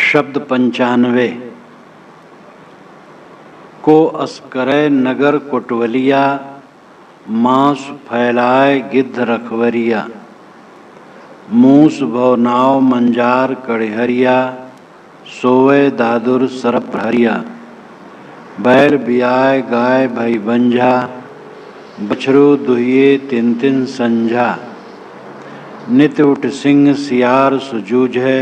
शब्द 95 को अस्करै नगर कोटवलिया, मांस फैलाए गिद्ध रखवरिया। मूस भवनाव मंजार कड़हरिया, सोवे दादुर सरप हरिया। बैल बियाय गाय भई बंझा, बछरू दुहिए तिन तिन संझा। नित उठ सिंह सियार सुजूझे,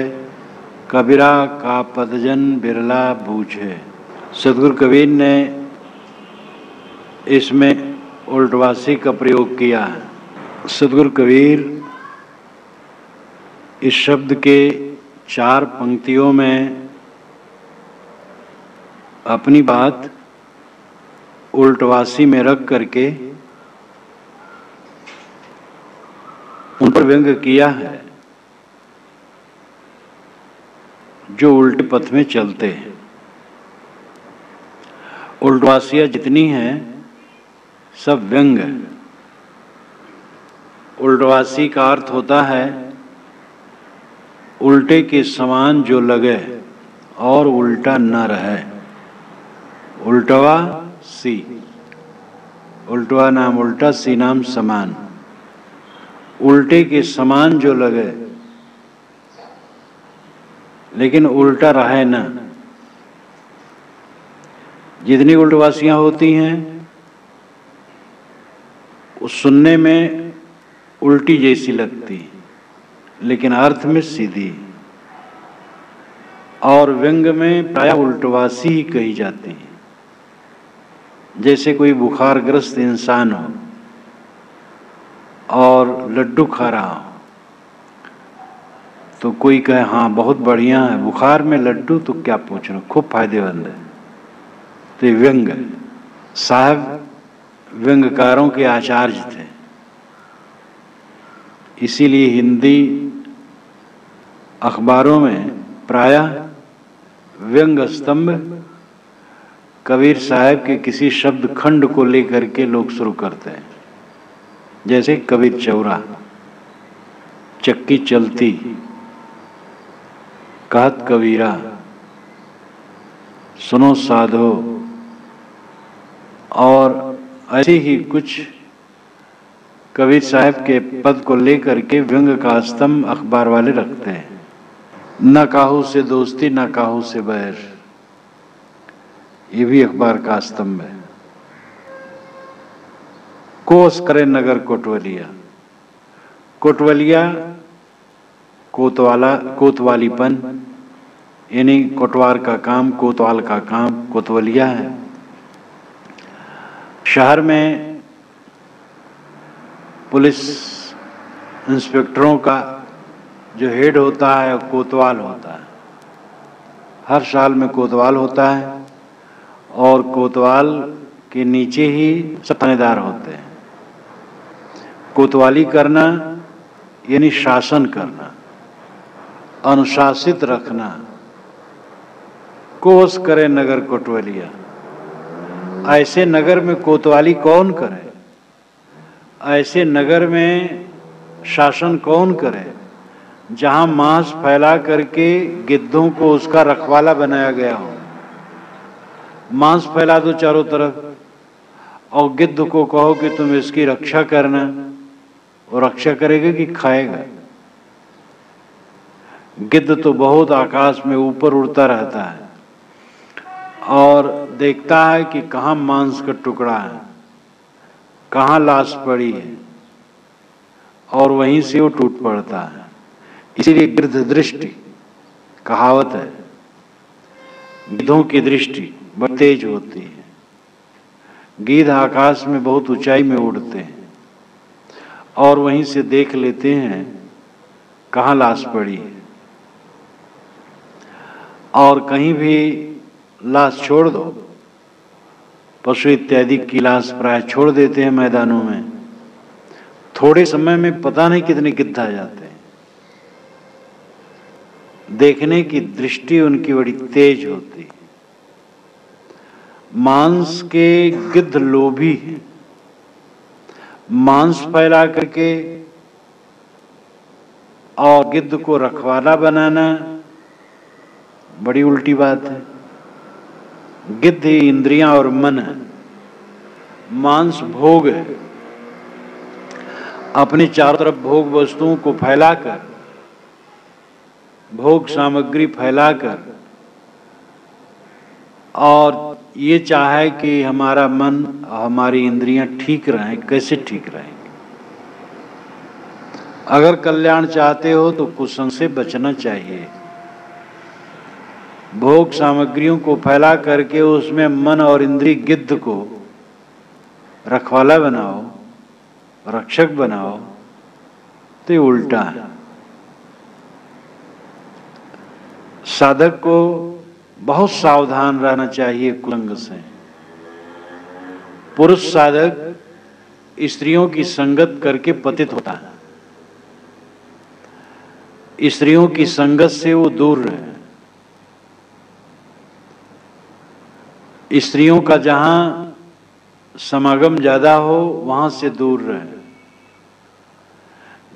कबीरा का पदजन बिरला बूझे। सदगुरु कबीर ने इसमें उल्टवासी का प्रयोग किया है। सदगुरु कबीर इस शब्द के 4 पंक्तियों में अपनी बात उल्टवासी में रख करके उन पर व्यंग किया है जो उल्टे पथ में चलते हैं। उल्टवासियां जितनी हैं सब व्यंग है। उल्टवासी का अर्थ होता है उल्टे के समान जो लगे और उल्टा न रहे। उल्टवा सी, उल्टवा नाम उल्टा, सी नाम समान। उल्टे के समान जो लगे लेकिन उल्टा रहे न। जितनी उल्टवासियां होती हैं वो सुनने में उल्टी जैसी लगती लेकिन अर्थ में सीधी, और व्यंग में प्रायः उल्टवासी ही कही जाती है। जैसे कोई बुखारग्रस्त इंसान हो और लड्डू खा रहा हो तो कोई कहे हाँ बहुत बढ़िया है, बुखार में लड्डू तो क्या पूछ रहे हो, खूब फायदेमंद है। तो ये व्यंग है। साहब व्यंगकारों के आचार्य थे, इसीलिए हिंदी अखबारों में प्रायः व्यंग स्तंभ कबीर साहब के किसी शब्द खंड को लेकर के लोग शुरू करते हैं। जैसे कबीर चौरा, चक्की चलती, कहत कबीरा, सुनो साधो, और ऐसे ही कुछ कबीर साहब के पद को लेकर के व्यंग का स्तंभ अखबार वाले रखते हैं। न काहू से दोस्ती न काहू से बैर, ये भी अखबार का स्तंभ है। कोस करे नगर कोटवलिया। कोटवलिया कोतवाला, कोतवालीपन, यानी कोटवार का काम, कोतवाल का काम कोतवलिया है। शहर में पुलिस इंस्पेक्टरों का जो हेड होता है कोतवाल होता है। हर साल में कोतवाल होता है और कोतवाल के नीचे ही सब थानेदार होते हैं। कोतवाली करना यानी शासन करना, अनुशासित रखना। कोस करे नगर कोटवलिया, ऐसे नगर में कोतवाली कौन करे, ऐसे नगर में शासन कौन करे जहां मांस फैला करके गिद्धों को उसका रखवाला बनाया गया हो। मांस फैला दो चारों तरफ और गिद्ध को कहो कि तुम इसकी रक्षा करना, वो रक्षा करेगा कि खाएगा। गिद्ध तो बहुत आकाश में ऊपर उड़ता रहता है और देखता है कि कहाँ मांस का टुकड़ा है, कहाँ लाश पड़ी है, और वहीं से वो टूट पड़ता है। इसीलिए गिद्ध दृष्टि कहावत है, गिद्धों की दृष्टि बड़ी तेज होती है। गिद्ध आकाश में बहुत ऊंचाई में उड़ते हैं और वहीं से देख लेते हैं कहाँ लाश पड़ी है, और कहीं भी लाश छोड़ दो, पशु इत्यादि की लाश प्राय छोड़ देते हैं मैदानों में, थोड़े समय में पता नहीं कितने गिद्ध आ जाते हैं। देखने की दृष्टि उनकी बड़ी तेज होती है। मांस के गिद्ध लोभी हैं। मांस फैला करके और गिद्ध को रखवाला बनाना बड़ी उल्टी बात है। गिद्ध ही इंद्रियां और मन है, मांस भोग है। अपने चारों तरफ भोग वस्तुओं को फैलाकर, भोग सामग्री फैलाकर, और ये चाहे कि हमारा मन, हमारी इंद्रियां ठीक रहें। कैसे ठीक रहेंगे? अगर कल्याण चाहते हो तो कुसंग से बचना चाहिए। भोग सामग्रियों को फैला करके उसमें मन और इंद्रिय गिद्ध को रखवाला बनाओ, रक्षक बनाओ, तो ये उल्टा है। साधक को बहुत सावधान रहना चाहिए कुसंग से। पुरुष साधक स्त्रियों की संगत करके पतित होता है। स्त्रियों की संगत से वो दूर रहे। स्त्रियों का जहां समागम ज्यादा हो वहां से दूर रहे।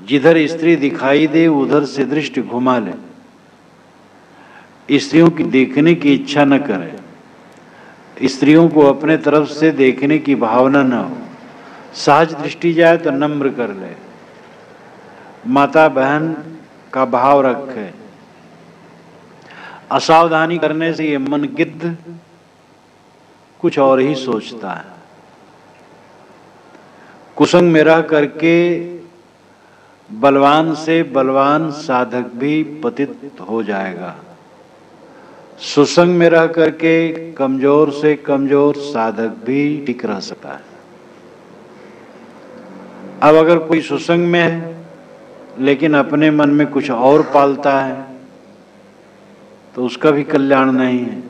जिधर स्त्री दिखाई दे उधर से दृष्टि घुमा ले। स्त्रियों की देखने की इच्छा न करे। स्त्रियों को अपने तरफ से देखने की भावना न हो। सहज दृष्टि जाए तो नम्र कर ले, माता बहन का भाव रखे। असावधानी करने से ये मन गिद्ध कुछ और ही सोचता है। कुसंग में रह करके बलवान से बलवान साधक भी पतित हो जाएगा। सुसंग में रह करके कमजोर से कमजोर साधक भी टिक रह सकता है। अब अगर कोई सुसंग में है लेकिन अपने मन में कुछ और पालता है तो उसका भी कल्याण नहीं है।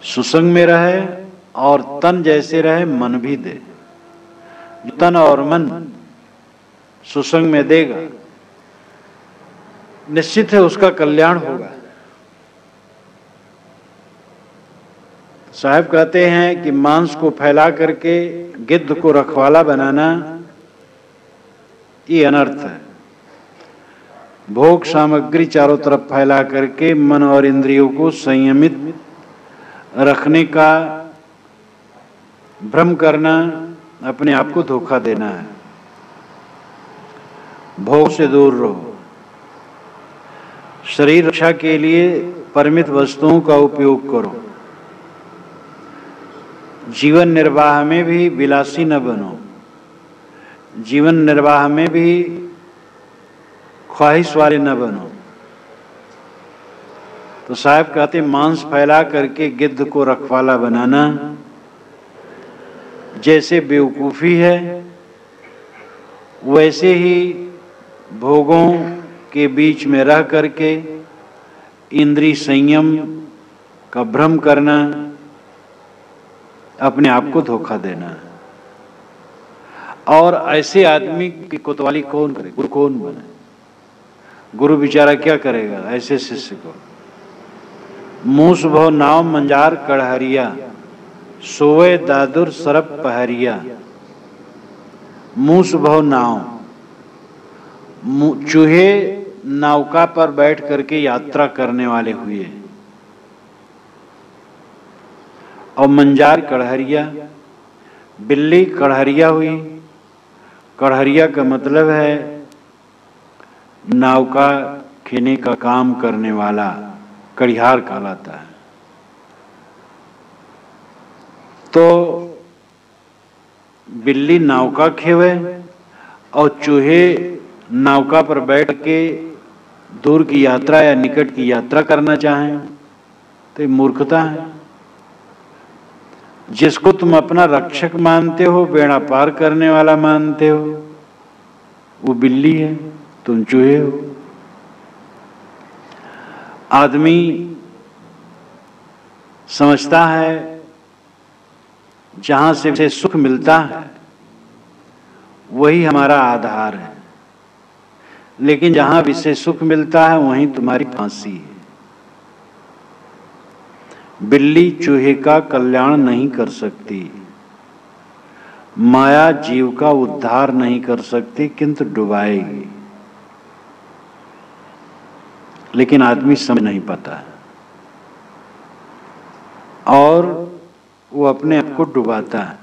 सुसंग में रहे और तन जैसे रहे मन भी दे। जो तन और मन सुसंग में देगा निश्चित है उसका कल्याण होगा। साहब कहते हैं कि मांस को फैला करके गिद्ध को रखवाला बनाना ये अनर्थ है। भोग सामग्री चारों तरफ फैला करके मन और इंद्रियों को संयमित रखने का भ्रम करना अपने आप को धोखा देना है। भोग से दूर रहो। शरीर रक्षा के लिए परिमित वस्तुओं का उपयोग करो। जीवन निर्वाह में भी विलासी न बनो। जीवन निर्वाह में भी ख्वाहिश वाले न बनो। तो साहब कहते मांस फैला करके गिद्ध को रखवाला बनाना जैसे बेवकूफी है, वैसे ही भोगों के बीच में रह करके इंद्रिय संयम का भ्रम करना अपने आप को धोखा देना है। और ऐसे आदमी की कोतवाली कौन करे? गुरु कौन बने? गुरु बेचारा क्या करेगा ऐसे शिष्य को? मूस भव नाव मंजार कड़हरिया, सोए दादुर सरप पहरिया। मूस भव नाव, चूहे नौका पर बैठ करके यात्रा करने वाले हुए, और मंजार कड़हरिया, बिल्ली कड़हरिया हुई। कड़हरिया का मतलब है नौका खेने का काम करने वाला, कड़िहार कहलाता है। तो बिल्ली नौका खेवे और चूहे नौका पर बैठ के दूर की यात्रा या निकट की यात्रा करना चाहें तो ये मूर्खता है। जिसको तुम अपना रक्षक मानते हो, बेड़ा पार करने वाला मानते हो, वो बिल्ली है, तुम चूहे हो। आदमी समझता है जहां से सुख मिलता है वही हमारा आधार है, लेकिन जहां विषय सुख मिलता है वहीं तुम्हारी फांसी है। बिल्ली चूहे का कल्याण नहीं कर सकती, माया जीव का उद्धार नहीं कर सकती, किंतु डुबाएगी। लेकिन आदमी समझ नहीं पाता है। और वो अपने आप को डुबाता है।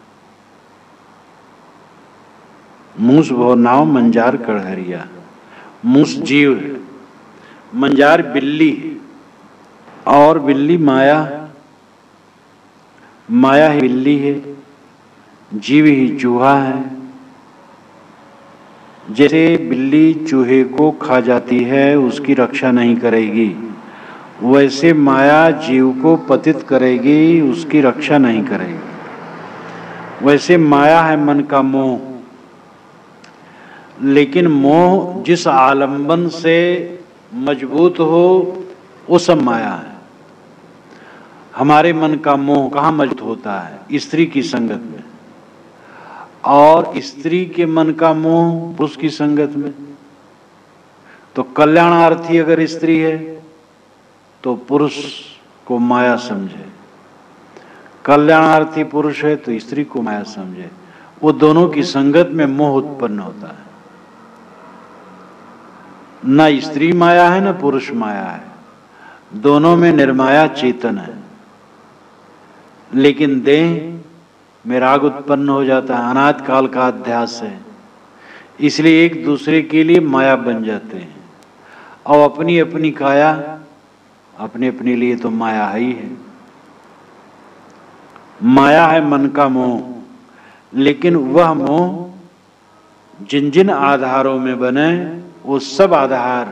मूस भो नाव मंजार कड़हरिया। मूस जीव है, मंजार बिल्ली है, और बिल्ली माया, माया ही बिल्ली है, जीव ही चूहा है। जैसे बिल्ली चूहे को खा जाती है, उसकी रक्षा नहीं करेगी, वैसे माया जीव को पतित करेगी, उसकी रक्षा नहीं करेगी। वैसे माया है मन का मोह, लेकिन मोह जिस आलंबन से मजबूत हो वो सब माया है। हमारे मन का मोह कहाँ मजबूत होता है? स्त्री की संगत में। और स्त्री के मन का मोह पुरुष की संगत में। तो कल्याणार्थी अगर स्त्री है तो पुरुष को माया समझे, कल्याणार्थी पुरुष है तो स्त्री को माया समझे। वो दोनों की संगत में मोह उत्पन्न होता है। न स्त्री माया है न पुरुष माया है, दोनों में निर्माया चेतन है। लेकिन देह में राग उत्पन्न हो जाता है, अनाद काल का अध्यास है, इसलिए एक दूसरे के लिए माया बन जाते हैं। और अपनी अपनी काया अपने अपने लिए तो माया ही है। माया है मन का मोह, लेकिन वह मोह जिन जिन आधारों में बने वो सब आधार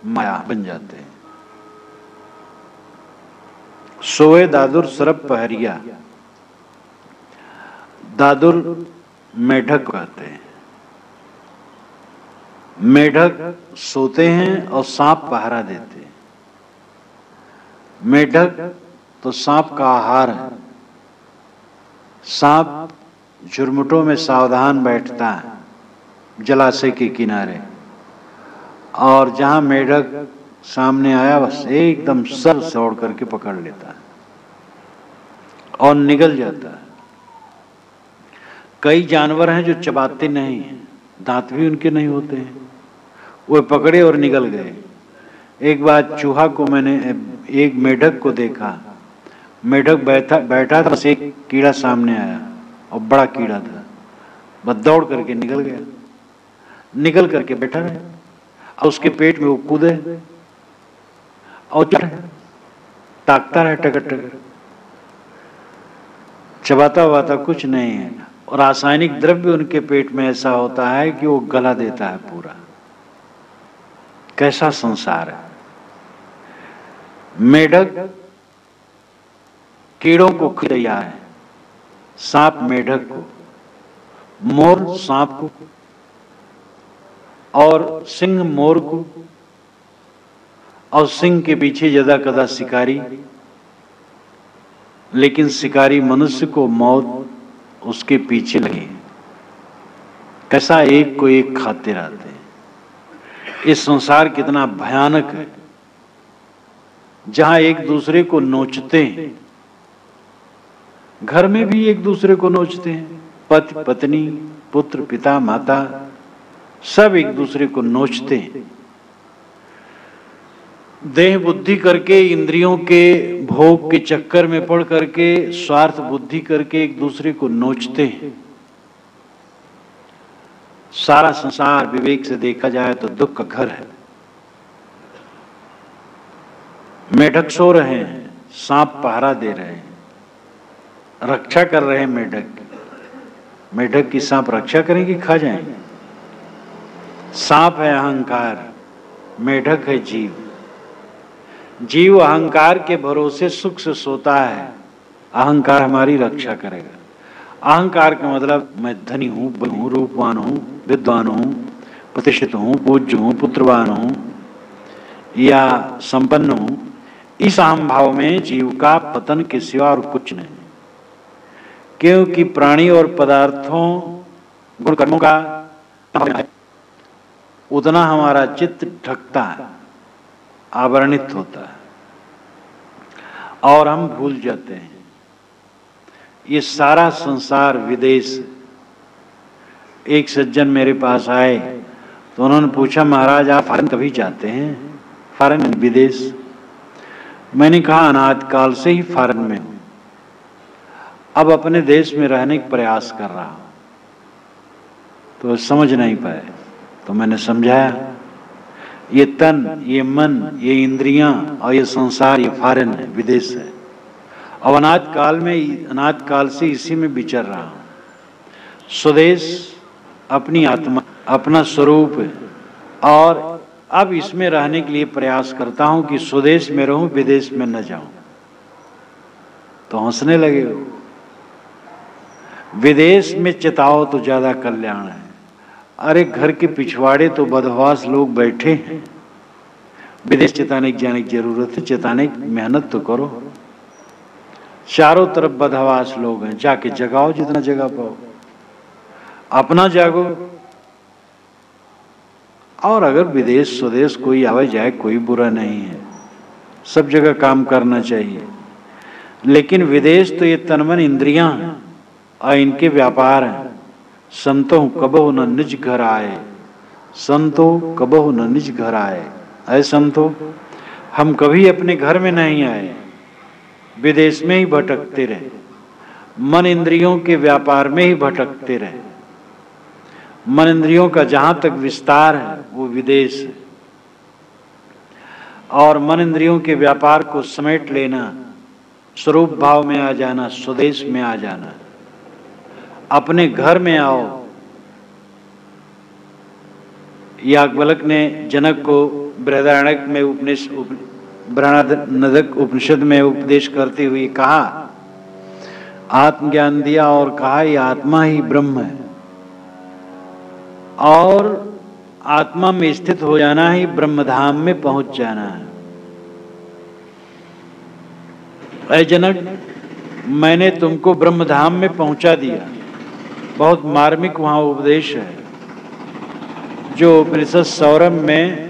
माया बन जाते हैं। सोए दादुर सरब पहरिया। दादुर मेढक कहते हैं। मेढक सोते हैं और सांप पहरा देते हैं। मेढक तो सांप का आहार है। सांप झुरमुटों में सावधान बैठता है जलाशय के किनारे, और जहां मेढक सामने आया बस एकदम सर से उड़ करके पकड़ लेता है और निगल जाता है। कई जानवर हैं जो चबाते नहीं हैं, दांत भी उनके नहीं होते हैं, वो पकड़े और निगल गए। एक बार चूहा को मैंने एक मेढक को देखा, मेढक बैठा था, बस एक कीड़ा सामने आया और बड़ा कीड़ा था, बस दौड़ करके निकल गया, निकल करके बैठा रहा और उसके पेट में वो कूदे और ताकता रहे टकर टकर, चबाता वबाता कुछ नहीं है। और रासायनिक द्रव्य उनके पेट में ऐसा होता है कि वो गला देता है पूरा। कैसा संसार है। मेढक कीड़ों को खिलाया है, सांप मेढक को, मोर सांप को, और सिंह मोर को, और सिंह के पीछे यदा कदा शिकारी। लेकिन शिकारी मनुष्य को मौत उसके पीछे लगी। कैसा एक को एक खाते रहते हैं। ये संसार कितना भयानक है, जहां एक दूसरे को नोचते हैं। घर में भी एक दूसरे को नोचते हैं, पति पत्नी, पुत्र पिता माता, सब एक दूसरे को नोचते हैं। देह बुद्धि करके, इंद्रियों के भोग के चक्कर में पड़ करके, स्वार्थ बुद्धि करके एक दूसरे को नोचते हैं। सारा संसार विवेक से देखा जाए तो दुख का घर है। मेढक सो रहे हैं, सांप पहरा दे रहे हैं, रक्षा कर रहे हैं मेढक। मेढक की सांप रक्षा करेंगे, खा जाएंगे। सांप है अहंकार, मेढक है जीव। जीव अहंकार के भरोसे सुख से सोता है, अहंकार हमारी रक्षा करेगा। अहंकार का मतलब मैं धनी हूं, बल हूं, रूपवान हूं, विद्वान हूं, प्रतिष्ठित हूं, पूज्य हूं, पुत्रवान हूं या संपन्न हूं। इस अहम भाव में जीव का पतन के सिवा और कुछ नहीं। क्योंकि प्राणी और पदार्थों गुण कर्मों का उतना हमारा चित्त ढकता है, आवरणित होता है, और हम भूल जाते हैं। ये सारा संसार विदेश। एक सज्जन मेरे पास आए तो उन्होंने पूछा, महाराज आप फॉरेन कभी जाते हैं? फॉरेन विदेश? मैंने कहा अनाद काल से ही फॉरेन में हूं। अब अपने देश में रहने का प्रयास कर रहा हूं, तो समझ नहीं पाए। तो मैंने समझाया ये तन, ये मन, ये इंद्रियां और ये संसार, ये फॉरेन है, विदेश है। अब अनाद काल से इसी में विचर रहा हूं। स्वदेश अपनी आत्मा, अपना स्वरूप है, और अब इसमें रहने के लिए प्रयास करता हूं कि स्वदेश में रहूं, विदेश में न जाऊं। तो हंसने लगे हो। विदेश में चिताओ तो ज्यादा कल्याण है। अरे घर के पिछवाड़े तो बदहवास लोग बैठे हैं, विदेश चिताने की जाने की जरूरत है? चिताने की मेहनत तो करो। चारों तरफ बदहवास लोग हैं, जाके जगाओ जितना जगा पाओ, अपना जागो। और अगर विदेश स्वदेश कोई आवे जाए कोई बुरा नहीं है, सब जगह काम करना चाहिए। लेकिन विदेश तो ये तनमन इंद्रियां हैं और इनके व्यापार हैं। संतो कबहु न निज घर आए, संतो कबहु न निज घर आए। ऐ संतो, हम कभी अपने घर में नहीं आए, विदेश में ही भटकते रहे, मन इंद्रियों के व्यापार में ही भटकते रहे। मन इंद्रियों का जहां तक विस्तार है वो विदेश है, और मन इंद्रियों के व्यापार को समेट लेना, स्वरूप भाव में आ जाना, स्वदेश में आ जाना, अपने घर में आओ। याज्ञवल्क्य ने जनक को बृहदारण्यक में बृहदारण्यक उपनिषद में उपदेश करते हुए कहा, आत्मज्ञान दिया और कहा ये आत्मा ही ब्रह्म है, और आत्मा में स्थित हो जाना ही ब्रह्मधाम में पहुंच जाना है। ऐ जनक, मैंने तुमको ब्रह्मधाम में पहुंचा दिया। बहुत मार्मिक वहां उपदेश है, जो उपनिषद सौरभ में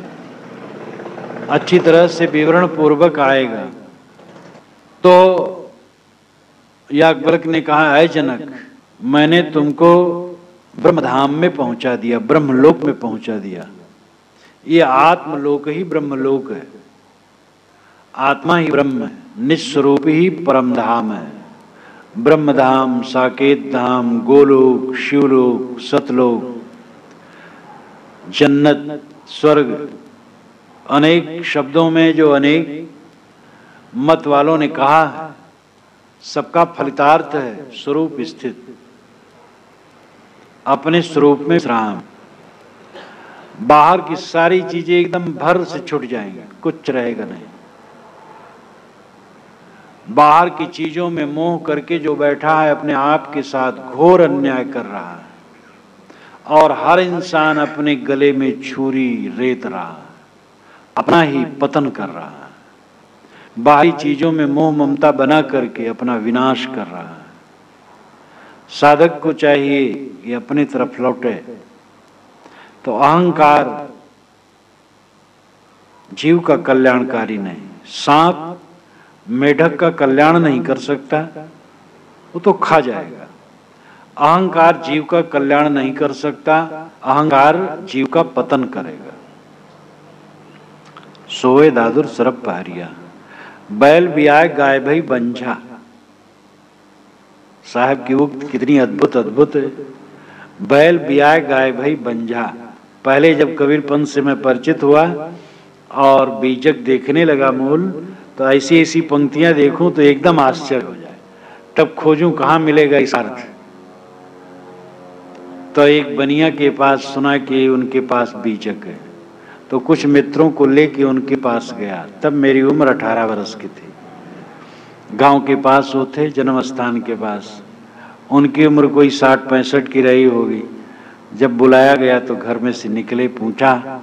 अच्छी तरह से विवरण पूर्वक आएगा। तो याज्ञवल्क्य ने कहा, ऐ जनक, मैंने तुमको ब्रह्मधाम में पहुंचा दिया, ब्रह्मलोक में पहुंचा दिया। ये आत्मलोक ही ब्रह्मलोक है, आत्मा ही ब्रह्म है, निस्वरूप ही परम धाम है। ब्रह्मधाम, साकेत धाम, गोलोक, शिवलोक, सतलोक, जन्नत, स्वर्ग, अनेक शब्दों में जो अनेक मत वालों ने कहा है, सबका फलितार्थ है स्वरूप स्थित, अपने स्वरूप में विश्राम। बाहर की सारी चीजें एकदम भर से छूट जाएंगी, कुछ रहेगा नहीं। बाहर की चीजों में मोह करके जो बैठा है, अपने आप के साथ घोर अन्याय कर रहा है, और हर इंसान अपने गले में छुरी रेत रहा है, अपना ही पतन कर रहा है। बाहरी चीजों में मोह ममता बना करके अपना विनाश कर रहा है। साधक को चाहिए कि अपनी तरफ लौटे। तो अहंकार जीव का कल्याणकारी नहीं। सांप मेढक का कल्याण नहीं कर सकता, वो तो खा जाएगा। अहंकार जीव का कल्याण नहीं कर सकता, अहंकार जीव का पतन करेगा। सोए दादुर सरप पहरिया, बैल बियाए गाय भई बंझा। साहब की उक्त कितनी अद्भुत अद्भुत है। बैल बियाए गाय भई बंझा। पहले जब कबीर पंथ से मैं परिचित हुआ और बीजक देखने लगा मूल, तो ऐसी ऐसी पंक्तियां देखूं तो एकदम आश्चर्य हो जाए। तब खोजूं कहाँ मिलेगा इस अर्थ। तो एक बनिया के पास सुना कि उनके पास बीजक है, तो कुछ मित्रों को लेके उनके पास गया। तब मेरी उम्र 18 वर्ष की थी। गांव के पास वो थे, जन्म स्थान के पास। उनकी उम्र कोई 60-65 की रही होगी। जब बुलाया गया तो घर में से निकले, पूछा,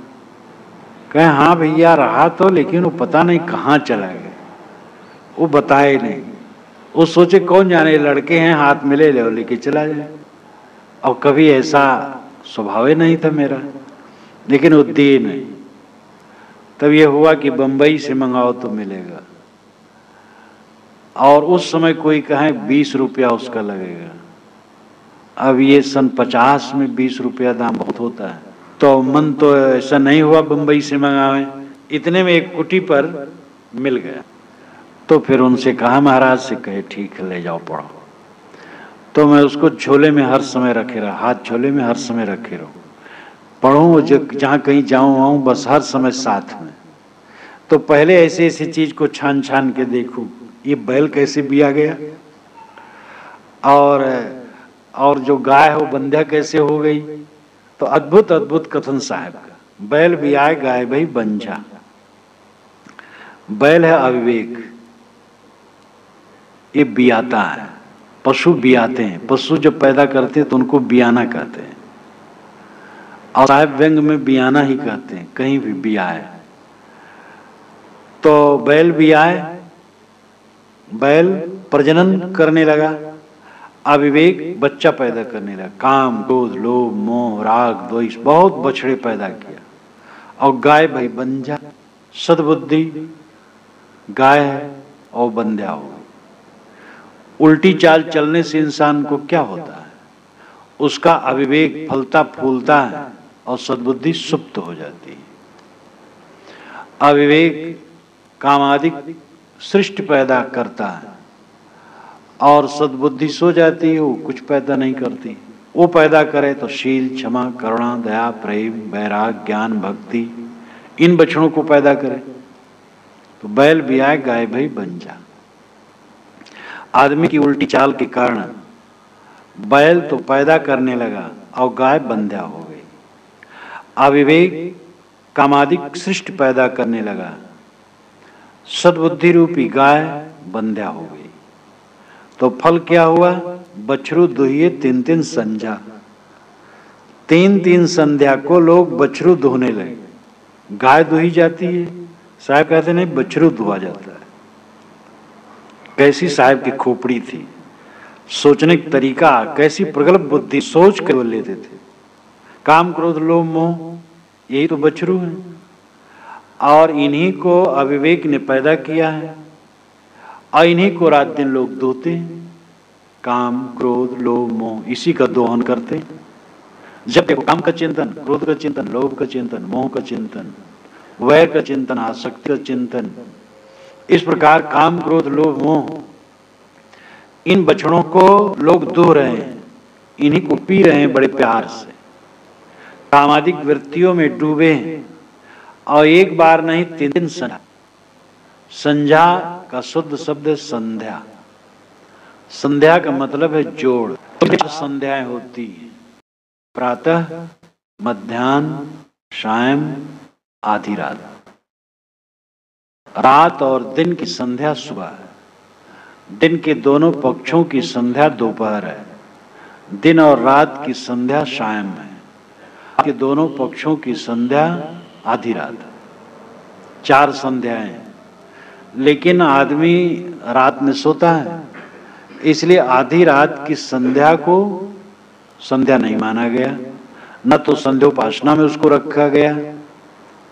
कहे हाँ भैया रहा तो, लेकिन वो पता नहीं कहाँ चला गया। वो बताए नहीं। वो सोचे कौन जाने लड़के हैं, हाथ मिले ले लेके चला जाए। और कभी ऐसा स्वभाव नहीं था मेरा, लेकिन वो दिए नहीं। तब ये हुआ कि बंबई से मंगाओ तो मिलेगा, और उस समय कोई कहे 20 रुपया उसका लगेगा। अब ये सन 50 में 20 रुपया दाम बहुत होता है। तो मन तो ऐसा नहीं हुआ बंबई से मंगावे। इतने में एक कुटी पर मिल गया। तो फिर उनसे कहा, महाराज से कहे ठीक है ले जाओ पढ़ो। तो मैं उसको झोले में हर समय रखे रहा, हाथ झोले में हर समय रखे रहूं, पढ़ूं, जहां कहीं जाऊं आऊं बस हर समय साथ में। तो पहले ऐसे ऐसी चीज को छान छान के देखूं, ये बैल कैसे बिया गया, और जो गाय है वो बंध्या कैसे हो गई। तो अद्भुत अद्भुत कथन साहब का। बैल बियाए गाय भाई बंझा। बैल है अविवेक, ये बियाता है। पशु बियाते हैं, पशु जब पैदा करते हैं तो उनको बियाना कहते हैं, और साहेब व्यंग में बियाना ही कहते हैं, कहीं भी बियाए। तो बैल बियाए, बैल प्रजनन करने लगा, अविवेक बच्चा पैदा करने लगा, काम क्रोध लोभ मोह राग द्वेष बहुत बछड़े पैदा किया, और गाय भाई बंझा, सद्बुद्धि गाय है और बंध्या हो गई। उल्टी चाल चलने से इंसान को क्या होता है, उसका अविवेक फलता फूलता है और सद्बुद्धि सुप्त हो जाती है। अविवेक कामादिक सृष्टि पैदा करता है और सद्बुद्धि सो जाती है, वो कुछ पैदा नहीं करती। वो पैदा करे तो शील क्षमा करुणा दया प्रेम वैराग ज्ञान भक्ति, इन बछड़ों को पैदा करे। तो बैल बियाए गाय भाई बंझा। आदमी की उल्टी चाल के कारण बैल तो पैदा करने लगा और गाय बंध्या हो गई। अविवेक कामादिक सृष्टि पैदा करने लगा, सद्बुद्धि रूपी गाय बंध्या हो गई। तो फल क्या हुआ, बछरू दुहिए तीन तीन संध्या। तीन तीन संध्या को लोग बछरू दुहने लगे। गाय दुही जाती है, साहब कहते नहीं बछरू दुहा जाता है। कैसी साहब की खोपड़ी थी, सोचने का तरीका, कैसी प्रगल्भ बुद्धि, सोच कर लेते थे। काम क्रोध लोभ मोह यही तो बछरू है, और इन्हीं को अविवेक ने पैदा किया है, और इन्हीं को रात दिन लोग दोहते हैं। काम क्रोध लोभ मोह इसी का दोहन करते हैं। जब देखो काम का चिंतन, क्रोध का चिंतन, लोभ का चिंतन, मोह का चिंतन, वैर का चिंतन, आसक्ति का चिंतन, इस प्रकार काम क्रोध लोभ मोह इन बछड़ों को लोग दुह रहे हैं, इन्हीं को पी रहे हैं बड़े प्यार से। कामादिक वृत्तियों में डूबे हैं, और एक बार नहीं तीन दिन संध्या। संध्या का शुद्ध शब्द है संध्या। संध्या का मतलब है जोड़। तो संध्याएं होती हैं, प्रातः मध्याह्न सायं आधी रात। रात और दिन की संध्या सुबह है, दिन के दोनों पक्षों की संध्या दोपहर है, दिन और रात की संध्या सायं है, के दोनों पक्षों की संध्या आधी रात। चार संध्याएं। लेकिन आदमी रात में सोता है, इसलिए आधी रात की संध्या को संध्या नहीं माना गया, न तो संध्योपासना में उसको रखा गया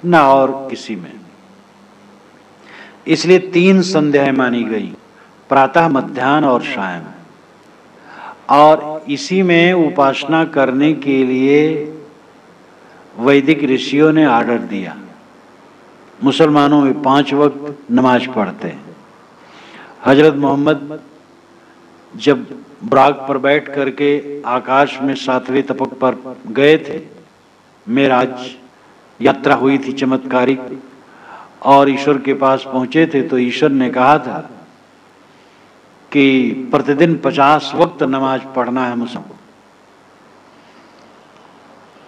न और किसी में। इसलिए तीन संध्याएं मानी गई, प्रातः मध्याह्न और सायं। और इसी में उपासना करने के लिए वैदिक ऋषियों ने आर्डर दिया। मुसलमानों में 5 वक्त नमाज पढ़ते हैं। हजरत मोहम्मद जब बुराक पर बैठ करके आकाश में 7वें तपक पर गए थे, मेराज यात्रा हुई थी चमत्कारिक, और ईश्वर के पास पहुंचे थे, तो ईश्वर ने कहा था कि प्रतिदिन 50 वक्त नमाज पढ़ना है मुझको।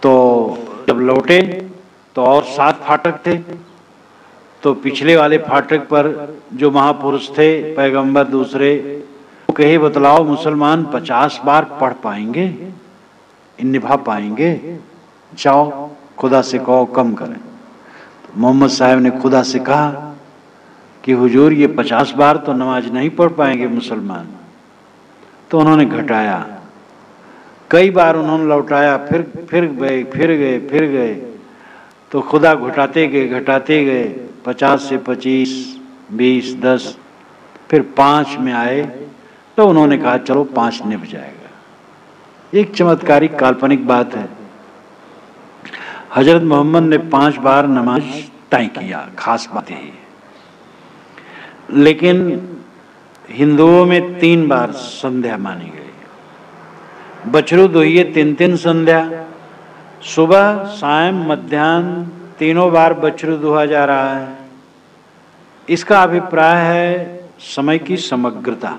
तो जब लौटे तो और 7 फाटक थे, तो पिछले वाले फाटक पर जो महापुरुष थे पैगंबर दूसरे, वो कहे बतलाओ मुसलमान 50 बार पढ़ पाएंगे, निभा पाएंगे? जाओ खुदा से कहो कम करें। तो मोहम्मद साहब ने खुदा से कहा कि हुजूर ये 50 बार तो नमाज नहीं पढ़ पाएंगे मुसलमान। तो उन्होंने घटाया, कई बार उन्होंने लौटाया, फिर गए, तो खुदा घटाते गए 50 से 25, 20, 10, फिर 5 में आए, तो उन्होंने कहा चलो 5 निभ जाएगा। एक चमत्कारिक काल्पनिक बात है। हजरत मोहम्मद ने 5 बार नमाज तय किया, खास बात है। लेकिन हिंदुओं में 3 बार संध्या मानी गई। बछरू दुहिए 3-3 संध्या, सुबह सायं मध्याह्न तीनों बार बछरू दुहा जा रहा है। इसका अभिप्राय है समय की समग्रता।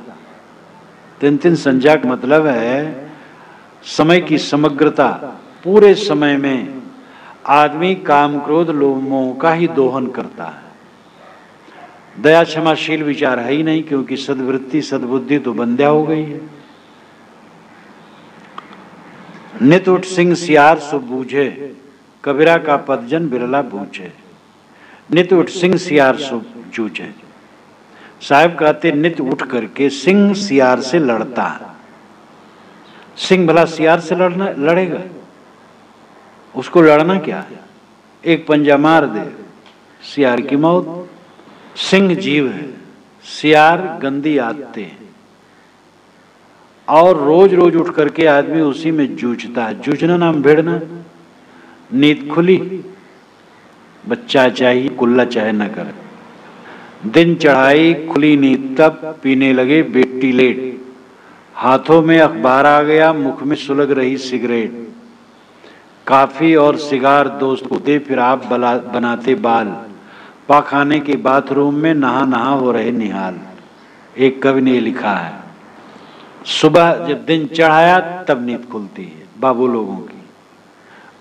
3-3 संध्या का मतलब है समय की समग्रता। पूरे समय में आदमी काम क्रोध लोभ मोह का ही दोहन करता है। दया क्षमाशील विचार है ही नहीं, क्योंकि सद्वृत्ति सद्बुद्धि तो बंध्या हो गई है। नित उठ सिंह सियार सो बूझे, कबीरा का पदजन बिरला बूझे। नित उठ सिंह सियार सो जूझे। साहब कहते नित उठ करके सिंह सियार से लड़ता है। सिंह भला सियार से लड़ेगा? उसको लड़ना क्या है? एक पंजा मार दे, सियार की मौत। सिंह जीव है, सियार गंदी आदतें हैं, और रोज रोज उठ करके आदमी उसी में जूझता है। जूझना नाम भिड़ना। नींद खुली, बच्चा चाहिए कुल्ला चाहे न करे। दिन चढ़ाई खुली नींद तब पीने लगे बेटी लेट। हाथों में अखबार आ गया, मुख में सुलग रही सिगरेट। काफी और सिगार दोस्त होते, फिर आप बनाते बाल। पाखाने के बाथरूम में नहा नहा हो रहे निहाल। एक कवि ने लिखा है, सुबह जब दिन चढ़ाया तब नींद खुलती है बाबू लोगों की,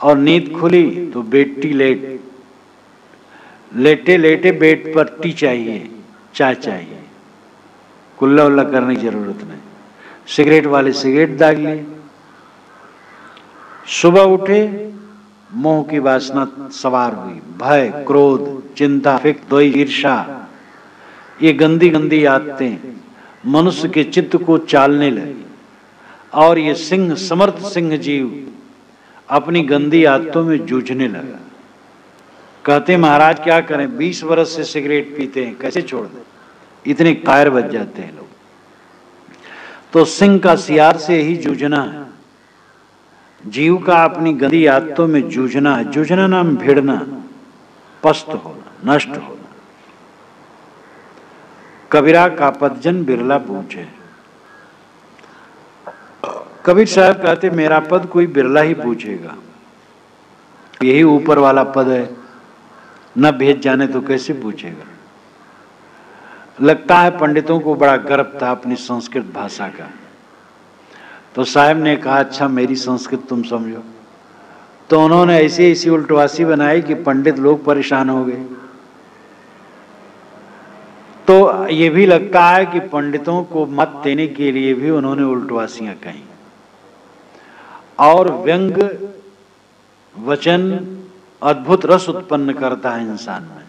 और नींद खुली तो बेटी लेट। लेटे लेटे बेड पर टी चाहिए, चाय चाहिए, कुल्ला उल्ला करने की जरूरत नहीं। सिगरेट वाले सिगरेट दाग लिए। सुबह उठे, मोह की वासना सवार हुई। भय, क्रोध, चिंता, फिक्र, द्वेष, ईर्ष्या, ये गंदी गंदी आदतें मनुष्य के चित्त को चालने लगी। और ये सिंह, समर्थ सिंह जीव अपनी गंदी आदतों में जूझने लगा। कहते महाराज क्या करें, 20 वर्ष से सिगरेट पीते हैं, कैसे छोड़ दें? इतने कायर बच जाते हैं लोग। तो सिंह का सियार से ही जूझना है। जीव का अपनी गंदी आदतों में जूझना है। जूझना नाम भिड़ना, पस्त होना, नष्ट होना। कबीरा का पदजन बिरला बूझे। कबीर साहब कहते मेरा पद कोई बिरला ही पूछेगा। यही ऊपर वाला पद है, न भेज जाने तो कैसे पूछेगा। लगता है पंडितों को बड़ा गर्व था अपनी संस्कृत भाषा का। तो साहब ने कहा अच्छा मेरी संस्कृत तुम समझो। तो उन्होंने ऐसी ऐसी उल्टवासी बनाई कि पंडित लोग परेशान हो गए। तो ये भी लगता है कि पंडितों को मत देने के लिए भी उन्होंने उल्टवासियां कही। और व्यंग वचन अद्भुत रस उत्पन्न करता है इंसान में।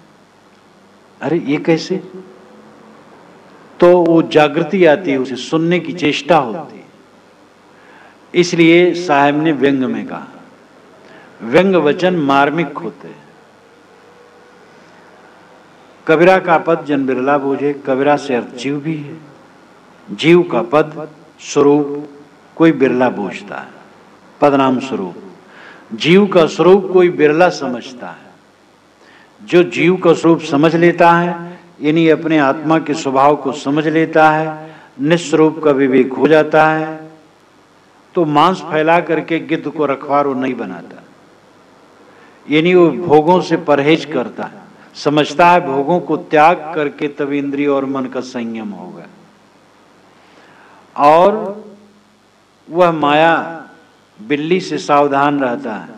अरे ये कैसे? तो वो जागृति आती है, उसे सुनने की चेष्टा होती है। इसलिए साहब ने व्यंग में कहा। व्यंग वचन मार्मिक होते हैं। कबीरा का पद जन बिरला बूझे। कबीरा से अर्थ जीव भी है। जीव का पद स्वरूप कोई बिरला बूझता है। पदनाम स्वरूप। जीव का स्वरूप कोई बिरला समझता है। जो जीव का स्वरूप समझ लेता है, यानी अपने आत्मा के स्वभाव को समझ लेता है, निस्वरूप का विवेक हो जाता है, तो मांस फैला करके गिद्ध को रखवार वो नहीं बनाता। यानी वो भोगों से परहेज करता है। समझता है भोगों को त्याग करके तब इंद्रिय और मन का संयम होगा। और वह माया बिल्ली से सावधान रहता है,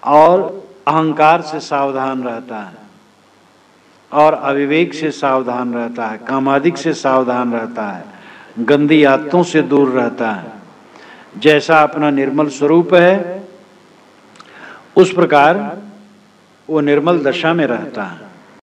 और अहंकार से सावधान रहता है, और अविवेक से सावधान रहता है, कामादिक से सावधान रहता है, गंदी आदतों से दूर रहता है। जैसा अपना निर्मल स्वरूप है उस प्रकार वो निर्मल दशा में रहता है।